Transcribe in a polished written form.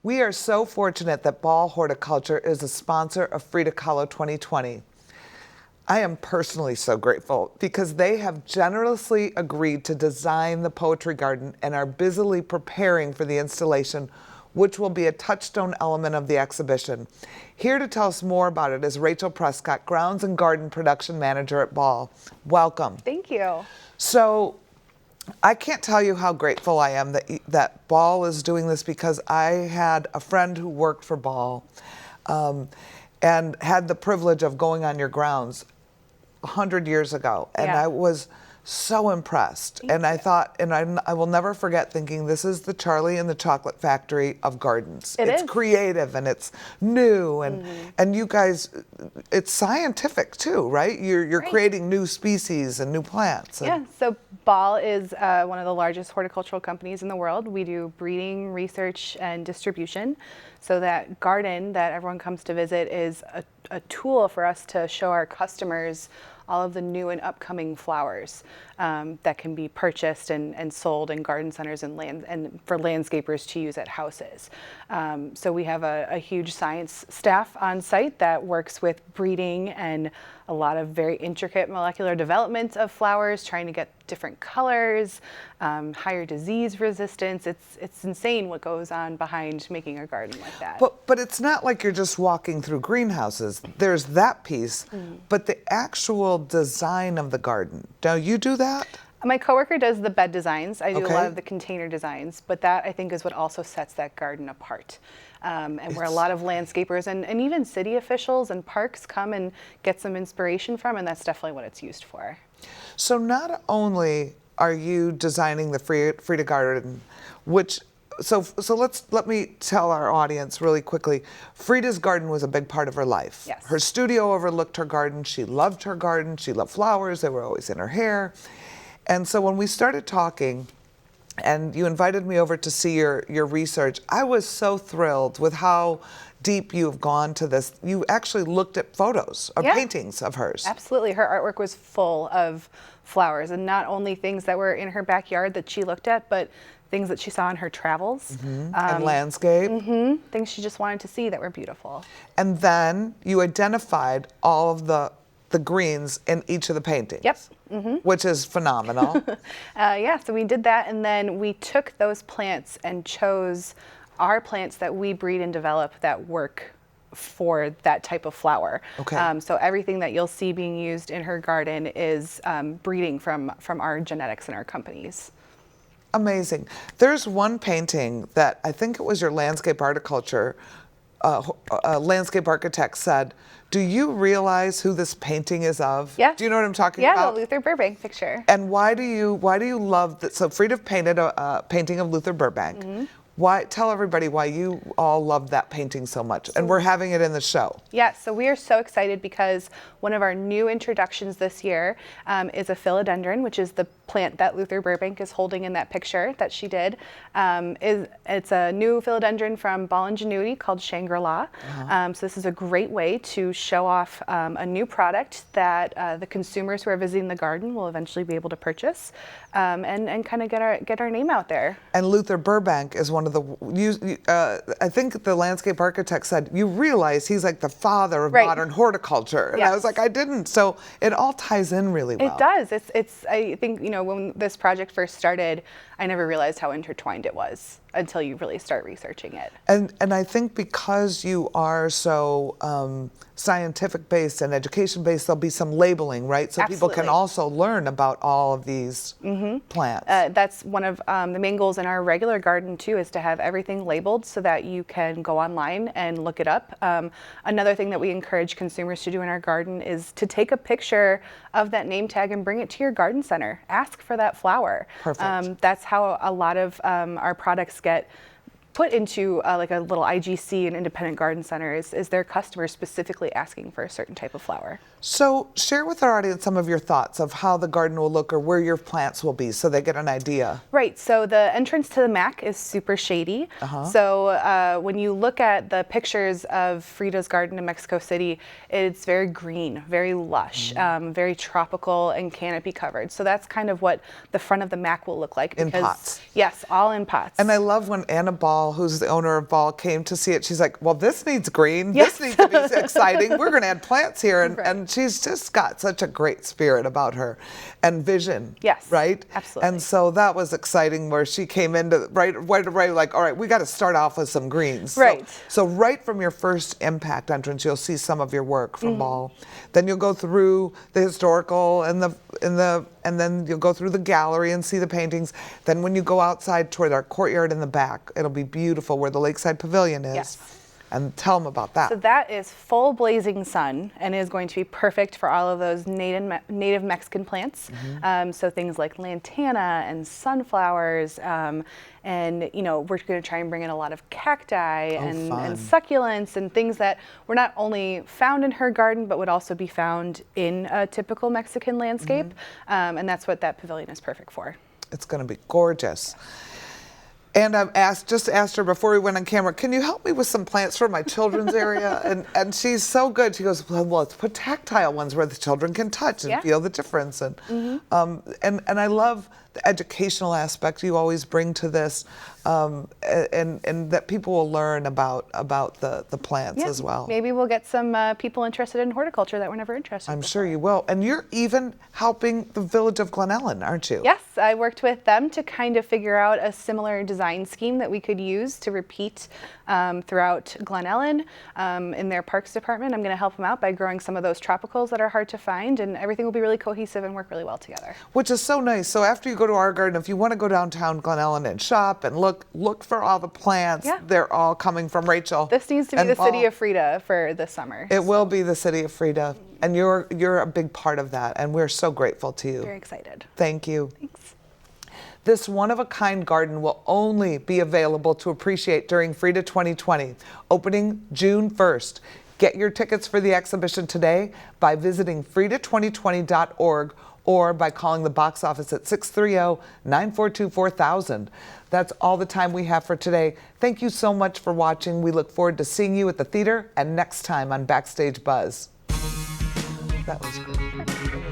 We are so fortunate that Ball Horticulture is a sponsor of Frida Kahlo 2020. I am personally so grateful because they have generously agreed to design the poetry garden and are busily preparing for the installation, which will be a touchstone element of the exhibition. Here to tell us more about it is Rachel Prescott, Grounds and Garden Production Manager at Ball. Welcome. Thank you. So, I can't tell you how grateful I am that Ball is doing this, because I had a friend who worked for Ball and had the privilege of going on your grounds 100 years ago. And I was so impressed. And I thought, and I will never forget thinking, this is the Charlie and the Chocolate Factory of gardens. It's creative and it's new, and you guys, it's scientific too, right? You're creating new species and new plants. Yeah, so Ball is one of the largest horticultural companies in the world. We do breeding, research, and distribution. So that garden that everyone comes to visit is a tool for us to show our customers all of the new and upcoming flowers that can be purchased and sold in garden centers and for landscapers to use at houses. So we have a huge science staff on site that works with breeding and a lot of very intricate molecular development of flowers, trying to get different colors, higher disease resistance. It's insane what goes on behind making a garden like that. But it's not like you're just walking through greenhouses. There's that piece, but the actual design of the garden. Now, you do that? My coworker does the bed designs. I do a lot of the container designs, but that I think is what also sets that garden apart. And where a lot of landscapers and even city officials and parks come and get some inspiration from, and that's definitely what it's used for. So not only are you designing the Frida garden, which let me tell our audience really quickly. Frida's garden was a big part of her life. Yes. Her studio overlooked her garden. She loved her garden. She loved flowers. They were always in her hair. And so when we started talking, and you invited me over to see your research, I was so thrilled with how deep you've gone to this. You actually looked at photos or paintings of hers. Absolutely. Her artwork was full of flowers, and not only things that were in her backyard that she looked at, but things that she saw in her travels. And landscape. Things she just wanted to see that were beautiful. And then you identified all of the greens in each of the paintings. Yep. Which is phenomenal. Yeah, so we did that, and then we took those plants and chose our plants that we breed and develop that work for that type of flower. Okay. So everything that you'll see being used in her garden is breeding from our genetics and our companies. Amazing. There's one painting that I think it was your landscape horticulture landscape architect said, do you realize who this painting is of? Yeah. Do you know what I'm talking about? Yeah, the Luther Burbank picture. And why do you love that? So Frida painted a painting of Luther Burbank. Tell everybody why you all love that painting so much. And we're having it in the show. Yeah, so we are so excited because one of our new introductions this year is a philodendron, which is the plant that Luther Burbank is holding in that picture that she did. It's a new philodendron from Ball Ingenuity called Shangri-La. So this is a great way to show off a new product that the consumers who are visiting the garden will eventually be able to purchase and kind of get our name out there. And Luther Burbank is one of the, I think the landscape architect said, you realize he's like the father of modern horticulture. And I was like, I didn't. So it all ties in really well. It does. I think, when this project first started, I never realized how intertwined it was until you really start researching it. And I think because you are so scientific based and education based, there'll be some labeling, right? So people can also learn about all of these plants. That's one of the main goals in our regular garden too, is to have everything labeled so that you can go online and look it up. Another thing that we encourage consumers to do in our garden is to take a picture of that name tag and bring it to your garden center. Ask for that flower. Perfect. That's how a lot of our products get put into like a little IGC, an independent garden center, is their customers specifically asking for a certain type of flower. So share with our audience some of your thoughts of how the garden will look or where your plants will be so they get an idea. Right, so the entrance to the MAC is super shady. So when you look at the pictures of Frida's garden in Mexico City, it's very green, very lush, very tropical and canopy covered. So that's kind of what the front of the MAC will look like. In pots. Yes, all in pots. And I love when Anna Ball Ball, who's the owner of Ball, came to see it, she's like, well, this needs green. Yes. This needs to be exciting. We're going to add plants here. And, Right. and she's just got such a great spirit about her and vision. Yes, Right? absolutely. And so that was exciting where she came into right like, all right, we got to start off with some greens. Right. So right from your first impact entrance, you'll see some of your work from Mm-hmm. Ball. Then you'll go through the historical and then you'll go through the gallery and see the paintings. Then when you go outside toward our courtyard in the back, it'll be beautiful where the Lakeside Pavilion is. Yes. And tell them about that. So that is full blazing sun and is going to be perfect for all of those native Mexican plants. So things like lantana and sunflowers, and we're going to try and bring in a lot of cacti and succulents and things that were not only found in her garden but would also be found in a typical Mexican landscape. And that's what that pavilion is perfect for. It's going to be gorgeous. And I've just asked her before we went on camera, can you help me with some plants for my children's area? And she's so good. She goes, well, let's put tactile ones where the children can touch and feel the difference. And I love the educational aspect you always bring to this, and that people will learn about the plants as well. Maybe we'll get some people interested in horticulture that were never interested I'm before. sure you will. And you're even helping the village of Glen Ellyn, aren't you? Yes, I worked with them to kind of figure out a similar design scheme that we could use to repeat throughout Glen Ellyn in their parks department. I'm going to help them out by growing some of those tropicals that are hard to find, and everything will be really cohesive and work really well together. Which is so nice. So after you go to our garden, if you want to go downtown Glen Ellyn and shop and look for all the plants, they're all coming from Rachel. This needs to be the city of Frida for this summer. It will be the city of Frida, and you're a big part of that, and we're so grateful to you. Very excited. Thank you. Thanks. This one-of-a-kind garden will only be available to appreciate during Frida 2020, opening June 1st. Get your tickets for the exhibition today by visiting frida2020.org or by calling the box office at 630-942-4000. That's all the time we have for today. Thank you so much for watching. We look forward to seeing you at the theater and next time on Backstage Buzz. That was great.